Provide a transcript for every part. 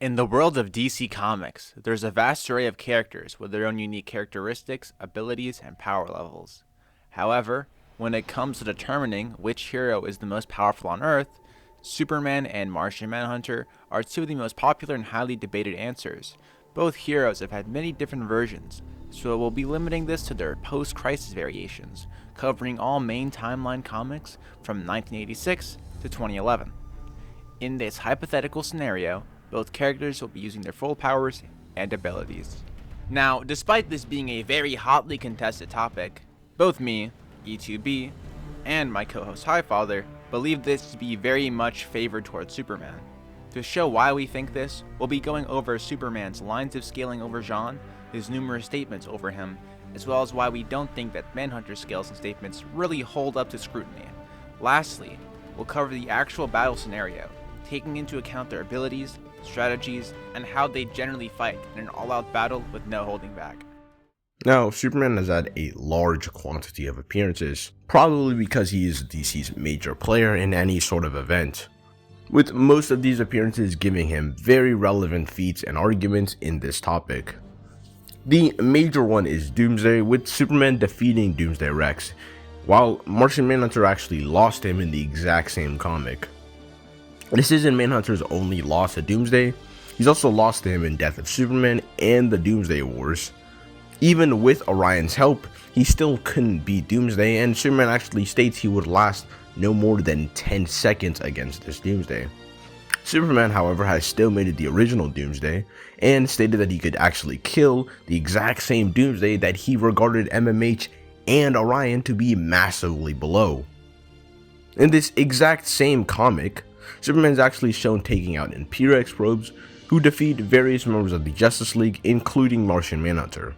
In the world of DC Comics, there's a vast array of characters with their own unique characteristics, abilities, and power levels. However, when it comes to determining which hero is the most powerful on Earth, Superman and Martian Manhunter are two of the most popular and highly debated answers. Both heroes have had many different versions, so we'll be limiting this to their post-crisis variations, covering all main timeline comics from 1986 to 2011. In this hypothetical scenario, both characters will be using their full powers and abilities. Now, despite this being a very hotly contested topic, both me, E2B, and my co-host Highfather believe this to be very much favored towards Superman. To show why we think this, we'll be going over Superman's lines of scaling over Jean, his numerous statements over him, as well as why we don't think that Manhunter's scales and statements really hold up to scrutiny. Lastly, we'll cover the actual battle scenario, taking into account their abilities, strategies, and how they generally fight in an all-out battle with no holding back. Now, Superman has had a large quantity of appearances, probably because he is DC's major player in any sort of event, with most of these appearances giving him very relevant feats and arguments in this topic. The major one is Doomsday, with Superman defeating Doomsday Rex, while Martian Manhunter actually lost him in the exact same comic. This isn't Manhunter's only loss to Doomsday. He's also lost to him in Death of Superman and the Doomsday Wars. Even with Orion's help, he still couldn't beat Doomsday, and Superman actually states he would last no more than 10 seconds against this Doomsday. Superman, however, has still made it the original Doomsday, and stated that he could actually kill the exact same Doomsday that he regarded MMH and Orion to be massively below. In this exact same comic, Superman's actually shown taking out Imperex probes, who defeat various members of the Justice League, including Martian Manhunter.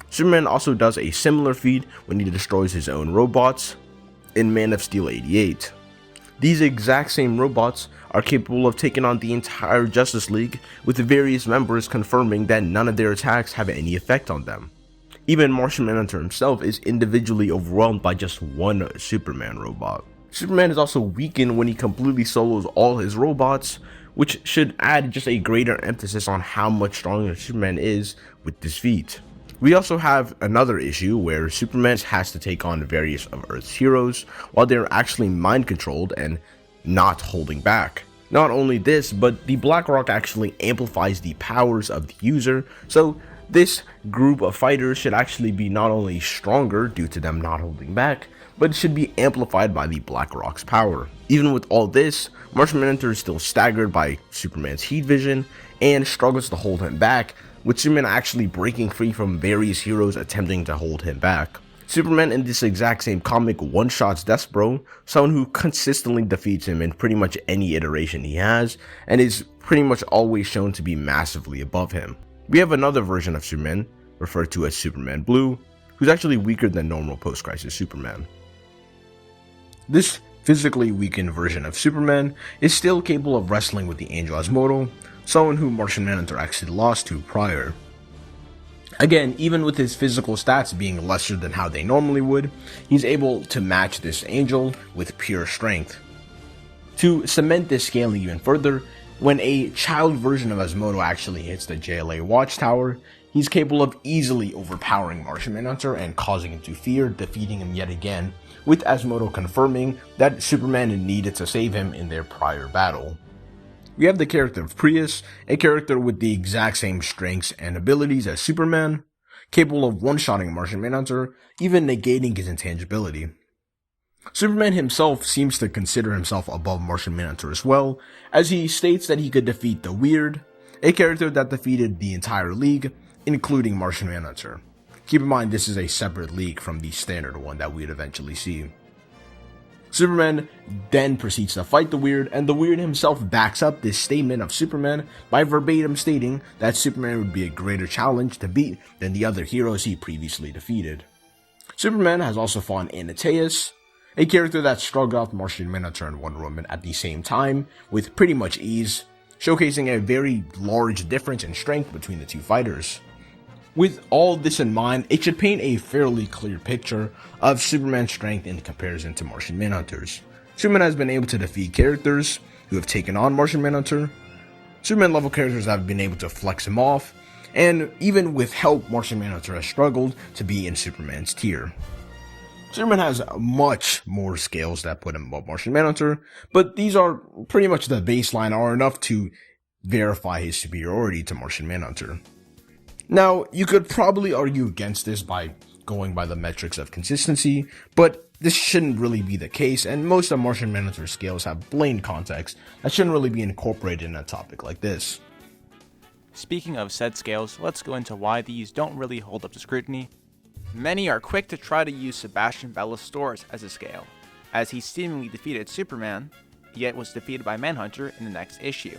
Superman also does a similar feat when he destroys his own robots in Man of Steel 88. These exact same robots are capable of taking on the entire Justice League, with various members confirming that none of their attacks have any effect on them. Even Martian Manhunter himself is individually overwhelmed by just one Superman robot. Superman is also weakened when he completely solos all his robots, which should add just a greater emphasis on how much stronger Superman is with this feat. We also have another issue where Superman has to take on various of Earth's heroes while they're actually mind controlled and not holding back. Not only this, but the BlackRock actually amplifies the powers of the user, so this group of fighters should actually be not only stronger due to them not holding back, but it should be amplified by the BlackRock's power. Even with all this, Martian Manhunter is still staggered by Superman's heat vision and struggles to hold him back, with Superman actually breaking free from various heroes attempting to hold him back. Superman in this exact same comic one-shots Despero, someone who consistently defeats him in pretty much any iteration he has, and is pretty much always shown to be massively above him. We have another version of Superman, referred to as Superman Blue, who's actually weaker than normal post-crisis Superman. This physically weakened version of Superman is still capable of wrestling with the Angel Asimodo, someone who Martian Manhunter actually lost to prior. Again, even with his physical stats being lesser than how they normally would, he's able to match this Angel with pure strength. To cement this scaling even further, when a child version of Asimodo actually hits the JLA Watchtower, he's capable of easily overpowering Martian Manhunter and causing him to fear, defeating him yet again, with Asimodo confirming that Superman needed to save him in their prior battle. We have the character of Prius, a character with the exact same strengths and abilities as Superman, capable of one-shotting Martian Manhunter, even negating his intangibility. Superman himself seems to consider himself above Martian Manhunter as well, as he states that he could defeat the Weird, a character that defeated the entire league, including Martian Manhunter. Keep in mind this is a separate league from the standard one that we'd eventually see. Superman then proceeds to fight the Weird, and the Weird himself backs up this statement of Superman by verbatim stating that Superman would be a greater challenge to beat than the other heroes he previously defeated. Superman has also fought Anateus, a character that struggled off Martian Manhunter and Wonder Woman at the same time with pretty much ease, showcasing a very large difference in strength between the two fighters. With all this in mind, it should paint a fairly clear picture of Superman's strength in comparison to Martian Manhunter's. Superman has been able to defeat characters who have taken on Martian Manhunter, Superman level characters have been able to flex him off, and even with help, Martian Manhunter has struggled to be in Superman's tier. Superman has much more scales that put him above Martian Manhunter, but these are pretty much the baseline, are enough to verify his superiority to Martian Manhunter. Now, you could probably argue against this by going by the metrics of consistency, but this shouldn't really be the case, and most of Martian Manhunter's scales have blatant context that shouldn't really be incorporated in a topic like this. Speaking of said scales, let's go into why these don't really hold up to scrutiny. Many are quick to try to use Sebastian Ballesteros as a scale, as he seemingly defeated Superman, yet was defeated by Manhunter in the next issue.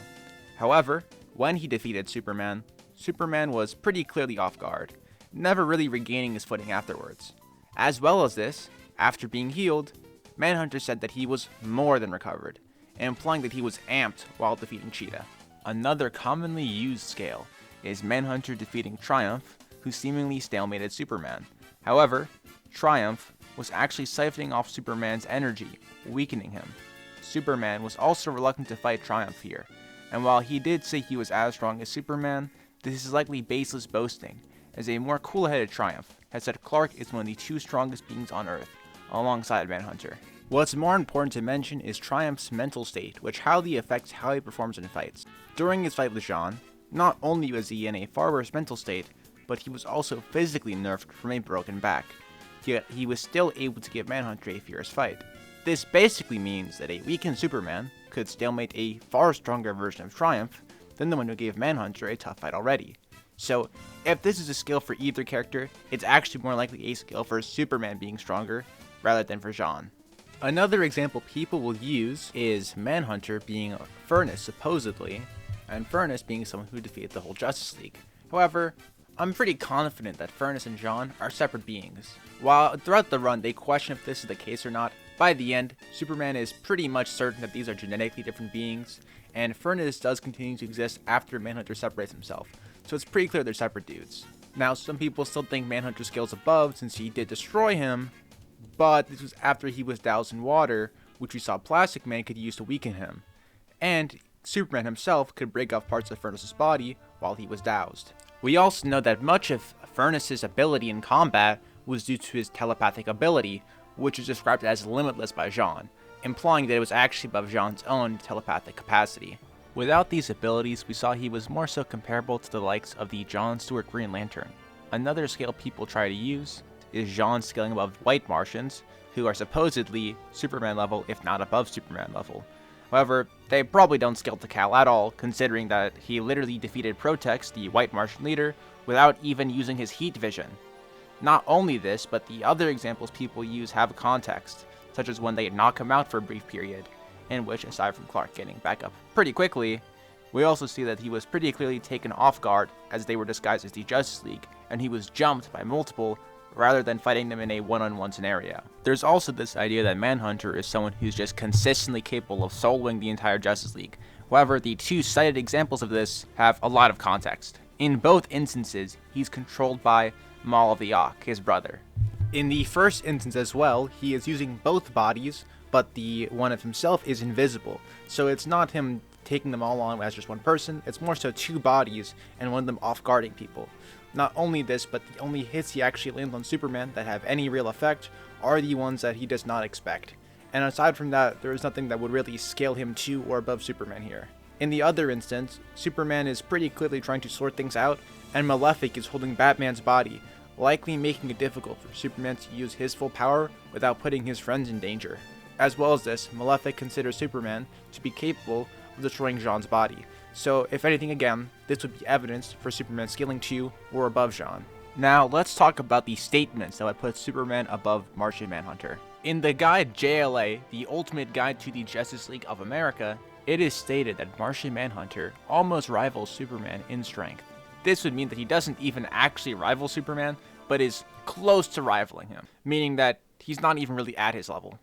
However, when he defeated Superman, Superman was pretty clearly off guard, never really regaining his footing afterwards. As well as this, after being healed, Manhunter said that he was more than recovered, implying that he was amped while defeating Cheetah. Another commonly used scale is Manhunter defeating Triumph, who seemingly stalemated Superman. However, Triumph was actually siphoning off Superman's energy, weakening him. Superman was also reluctant to fight Triumph here, and while he did say he was as strong as Superman, this is likely baseless boasting, as a more cool-headed Triumph has said Clark is one of the two strongest beings on Earth, alongside Manhunter. What's more important to mention is Triumph's mental state, which highly affects how he performs in fights. During his fight with Jean, not only was he in a far worse mental state, but he was also physically nerfed from a broken back, yet he was still able to give Manhunter a fierce fight. This basically means that a weakened Superman could stalemate a far stronger version of Triumph than the one who gave Manhunter a tough fight already. So, if this is a skill for either character, it's actually more likely a skill for Superman being stronger, rather than for Jean. Another example people will use is Manhunter being Furnace, supposedly, and Furnace being someone who defeated the whole Justice League. However, I'm pretty confident that Furnace and Jean are separate beings. While throughout the run they question if this is the case or not, by the end, Superman is pretty much certain that these are genetically different beings, and Furnace does continue to exist after Manhunter separates himself, so it's pretty clear they're separate dudes. Now, some people still think Manhunter scales above since he did destroy him, but this was after he was doused in water, which we saw Plastic Man could use to weaken him, and Superman himself could break off parts of Furnace's body while he was doused. We also know that much of Furnace's ability in combat was due to his telepathic ability, which is described as limitless by Jean, implying that it was actually above Jean's own telepathic capacity. Without these abilities, we saw he was more so comparable to the likes of the John Stewart Green Lantern. Another scale people try to use is Jean scaling above White Martians, who are supposedly Superman level, if not above Superman level. However, they probably don't scale to Kal at all, considering that he literally defeated Protex, the White Martian leader, without even using his heat vision. Not only this, but the other examples people use have context, such as when they knock him out for a brief period, in which, aside from Clark getting back up pretty quickly, we also see that he was pretty clearly taken off guard as they were disguised as the Justice League, and he was jumped by multiple rather than fighting them in a one-on-one scenario. There's also this idea that Manhunter is someone who's just consistently capable of soloing the entire Justice League. However, the two cited examples of this have a lot of context. In both instances, he's controlled by Mal of the Ock, his brother. In the first instance as well, he is using both bodies, but the one of himself is invisible, so it's not him taking them all on as just one person, it's more so two bodies and one of them off-guarding people. Not only this, but the only hits he actually lands on Superman that have any real effect are the ones that he does not expect. And aside from that, there is nothing that would really scale him to or above Superman here. In the other instance, Superman is pretty clearly trying to sort things out, and Malefic is holding Batman's body, likely making it difficult for Superman to use his full power without putting his friends in danger. As well as this, Malefic considers Superman to be capable of destroying Jean's body. So, if anything again, this would be evidence for Superman scaling to or above Jean. Now, let's talk about the statements that would put Superman above Martian Manhunter. In the guide JLA, the Ultimate Guide to the Justice League of America, it is stated that Martian Manhunter almost rivals Superman in strength. This would mean that he doesn't even actually rival Superman, but is close to rivaling him, meaning that he's not even really at his level.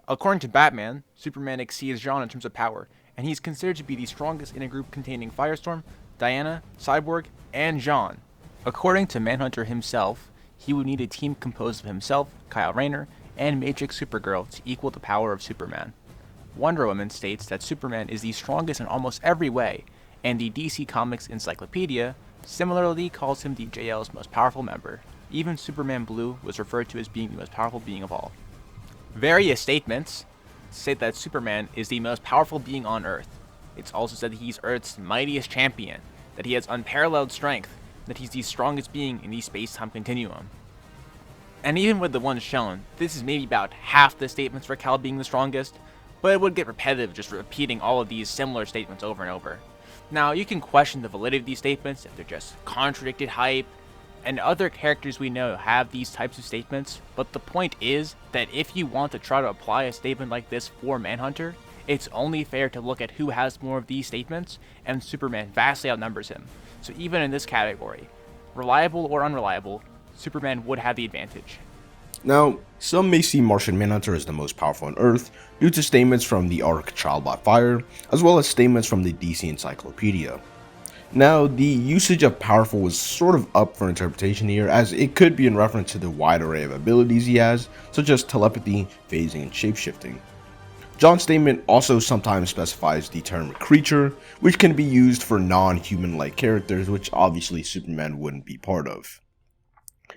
According to Batman, Superman exceeds Jean in terms of power, and he's considered to be the strongest in a group containing Firestorm, Diana, Cyborg, and Jean. According to Manhunter himself, he would need a team composed of himself, Kyle Rayner, and Matrix Supergirl to equal the power of Superman. Wonder Woman states that Superman is the strongest in almost every way, and the DC Comics Encyclopedia similarly calls him the JL's most powerful member. Even Superman Blue was referred to as being the most powerful being of all. Various statements say that Superman is the most powerful being on Earth. It's also said that he's Earth's mightiest champion, that he has unparalleled strength, that he's the strongest being in the space-time continuum. And even with the ones shown, this is maybe about half the statements for Kal being the strongest, but it would get repetitive just repeating all of these similar statements over and over. Now, you can question the validity of these statements if they're just contradicted hype, and other characters we know have these types of statements, but the point is that if you want to try to apply a statement like this for Manhunter, it's only fair to look at who has more of these statements, and Superman vastly outnumbers him. So even in this category, reliable or unreliable, Superman would have the advantage. Now, some may see Martian Manhunter as the most powerful on Earth due to statements from the arc Trial by Fire, as well as statements from the DC Encyclopedia. Now, the usage of powerful was sort of up for interpretation here, as it could be in reference to the wide array of abilities he has, such as telepathy, phasing, and shapeshifting. John's statement also sometimes specifies the term creature, which can be used for non-human-like characters, which obviously Superman wouldn't be part of.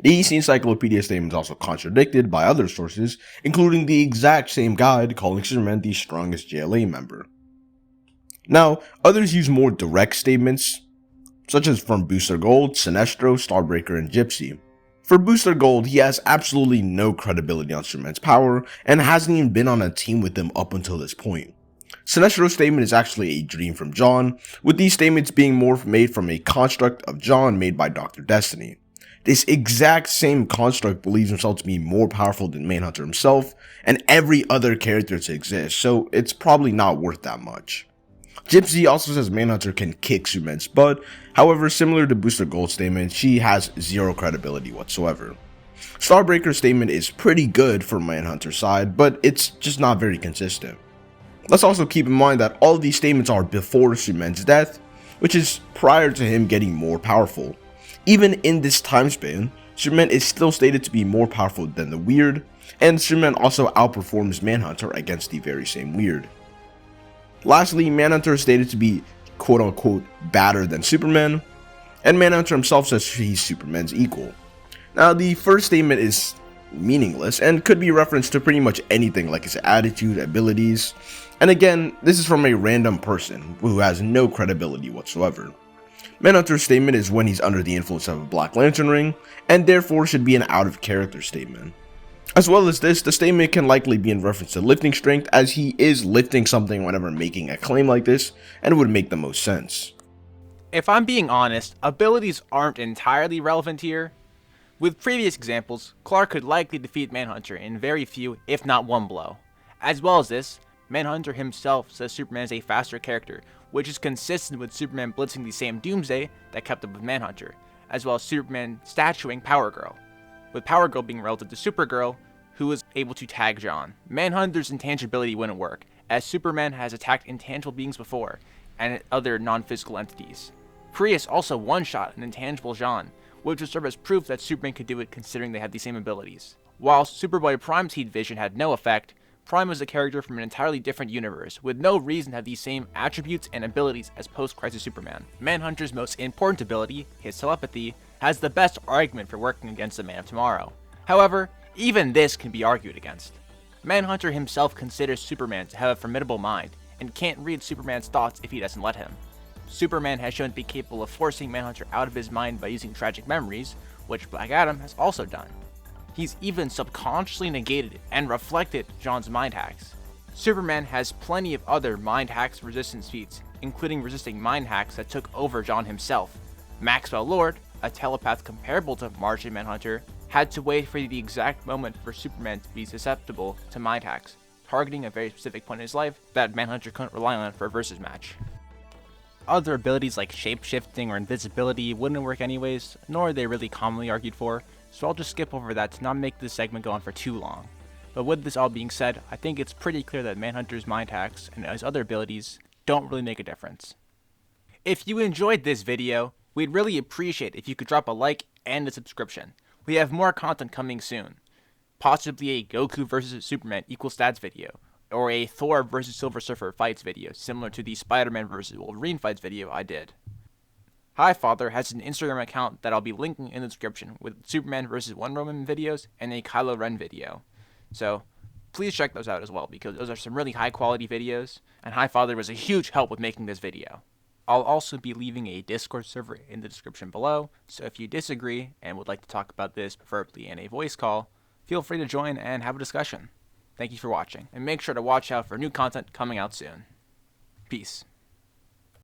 The DC Encyclopedia statement is also contradicted by other sources, including the exact same guide calling Superman the strongest JLA member. Now, others use more direct statements, such as from Booster Gold, Sinestro, Starbreaker, and Gypsy. For Booster Gold, he has absolutely no credibility on Superman's power, and hasn't even been on a team with him up until this point. Sinestro's statement is actually a dream from John, with these statements being more made from a construct of John made by Dr. Destiny. This exact same construct believes himself to be more powerful than Manhunter himself, and every other character to exist, so it's probably not worth that much. Gypsy also says Manhunter can kick Superman's butt, however, similar to Booster Gold's statement, she has zero credibility whatsoever. Starbreaker's statement is pretty good for Manhunter's side, but it's just not very consistent. Let's also keep in mind that all of these statements are before Superman's death, which is prior to him getting more powerful. Even in this time span, Superman is still stated to be more powerful than the Weird, and Superman also outperforms Manhunter against the very same Weird. Lastly, Manhunter is stated to be quote-unquote badder than Superman, and Manhunter himself says he's Superman's equal. Now, the first statement is meaningless and could be referenced to pretty much anything like his attitude, abilities, and again, this is from a random person who has no credibility whatsoever. Manhunter's statement is when he's under the influence of a Black Lantern ring, and therefore should be an out-of-character statement. As well as this, the statement can likely be in reference to lifting strength, as he is lifting something whenever making a claim like this, and it would make the most sense. If I'm being honest, abilities aren't entirely relevant here. With previous examples, Clark could likely defeat Manhunter in very few, if not one blow. As well as this, Manhunter himself says Superman is a faster character, which is consistent with Superman blitzing the same Doomsday that kept up with Manhunter, as well as Superman statuing Power Girl, with Power Girl being relative to Supergirl, who was able to tag John. Manhunter's intangibility wouldn't work, as Superman has attacked intangible beings before, and other non-physical entities. Prius also one-shot an intangible John, which would serve as proof that Superman could do it considering they had the same abilities. While Superboy Prime's heat vision had no effect, Prime was a character from an entirely different universe, with no reason to have these same attributes and abilities as post-Crisis Superman. Manhunter's most important ability, his telepathy, has the best argument for working against the Man of Tomorrow. However, even this can be argued against. Manhunter himself considers Superman to have a formidable mind, and can't read Superman's thoughts if he doesn't let him. Superman has shown to be capable of forcing Manhunter out of his mind by using tragic memories, which Black Adam has also done. He's even subconsciously negated and reflected John's mind hacks. Superman has plenty of other mind hacks resistance feats, including resisting mind hacks that took over John himself. Maxwell Lord, a telepath comparable to Martian Manhunter, had to wait for the exact moment for Superman to be susceptible to mind hacks, targeting a very specific point in his life that Manhunter couldn't rely on for a versus match. Other abilities like shape-shifting or invisibility wouldn't work anyways, nor are they really commonly argued for, so I'll just skip over that to not make this segment go on for too long. But with this all being said, I think it's pretty clear that Manhunter's mind hacks and his other abilities don't really make a difference. If you enjoyed this video, we'd really appreciate if you could drop a like and a subscription. We have more content coming soon. Possibly a Goku vs Superman equal stats video, or a Thor versus Silver Surfer fights video, similar to the Spider-Man versus Wolverine fights video I did. Highfather has an Instagram account that I'll be linking in the description with Superman versus Wonder Woman videos and a Kylo Ren video. So please check those out as well, because those are some really high quality videos, and Highfather was a huge help with making this video. I'll also be leaving a Discord server in the description below, so if you disagree and would like to talk about this, preferably in a voice call, feel free to join and have a discussion. Thank you for watching, and make sure to watch out for new content coming out soon. Peace.